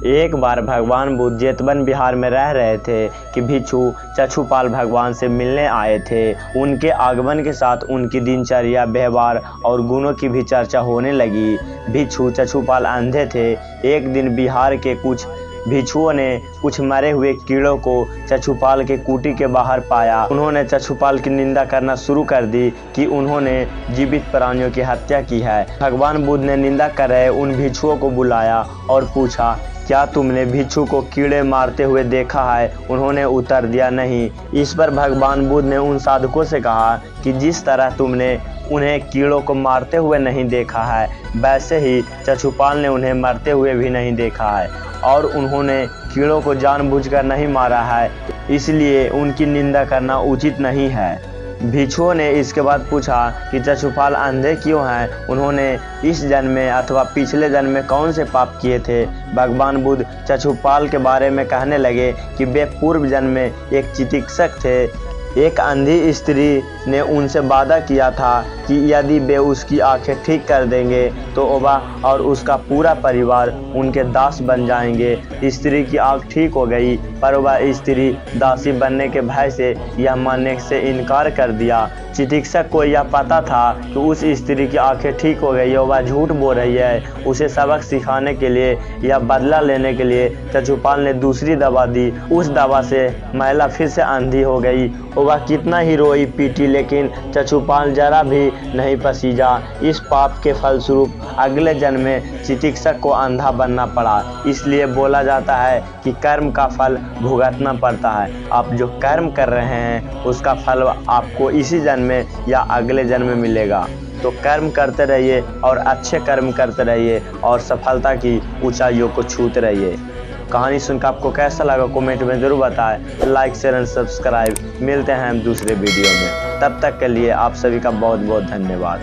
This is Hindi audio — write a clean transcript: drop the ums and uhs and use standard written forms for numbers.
एक बार भगवान बुद्ध जेतवन बिहार में रह रहे थे कि भिक्षु चछुपाल भगवान से मिलने आए थे। उनके आगमन के साथ उनकी दिनचर्या, व्यवहार और गुणों की भी चर्चा होने लगी। भिक्षु चछुपाल अंधे थे। एक दिन बिहार के कुछ भिक्षुओं ने कुछ मरे हुए कीड़ों को चछुपाल के कुटी के बाहर पाया। उन्होंने चछुपाल की निंदा करना शुरू कर दी कि उन्होंने जीवित प्राणियों की हत्या की है। भगवान बुद्ध ने निंदा कर रहे उन भिक्षुओं को बुलाया और पूछा, क्या तुमने भिक्षु को कीड़े मारते हुए देखा है? उन्होंने उत्तर दिया, नहीं। इस पर भगवान बुद्ध ने उन साधकों से कहा कि जिस तरह तुमने उन्हें कीड़ों को मारते हुए नहीं देखा है, वैसे ही चछुपाल ने उन्हें मरते हुए भी नहीं देखा है और उन्होंने कीड़ों को जानबूझकर नहीं मारा है, इसलिए उनकी निंदा करना उचित नहीं है। भिक्षुओं ने इसके बाद पूछा कि चछुपाल अंधे क्यों हैं? उन्होंने इस जन्म में अथवा पिछले जन्म में कौन से पाप किए थे? भगवान बुद्ध चछुपाल के बारे में कहने लगे कि वे पूर्व जन्म में एक चिकित्सक थे। एक अंधी स्त्री ने उनसे वादा किया था कि यदि वे उसकी आंखें ठीक कर देंगे तो वह और उसका पूरा परिवार उनके दास बन जाएंगे। स्त्री की आंख ठीक हो गई, पर वह स्त्री दासी बनने के भय से यह मानने से इनकार कर दिया। चिकित्सक को यह पता था कि उस स्त्री की आंखें ठीक हो गई और वह झूठ बोल रही है। उसे सबक सिखाने के लिए या बदला लेने के लिए चछुपाल ने दूसरी दवा दी। उस दवा से महिला फिर से अंधी हो गई। वह कितना ही रोई पीटी, लेकिन चछुपाल जरा भी नहीं पसीजा। इस पाप के फलस्वरूप अगले जन्म में चिकित्सक को अंधा बनना पड़ा। इसलिए बोला जाता है कि कर्म का फल भुगतना पड़ता है। आप जो कर्म कर रहे हैं उसका फल आपको इसी जन्म में या अगले जन्म में मिलेगा। तो कर्म करते रहिए और अच्छे कर्म करते रहिए और सफलता की ऊंचाइयों को छूते रहिए। कहानी सुनकर आपको कैसा लगा कमेंट में ज़रूर बताएं। Like, share and subscribe. मिलते हैं हम दूसरे वीडियो में। तब तक के लिए आप सभी का बहुत बहुत धन्यवाद।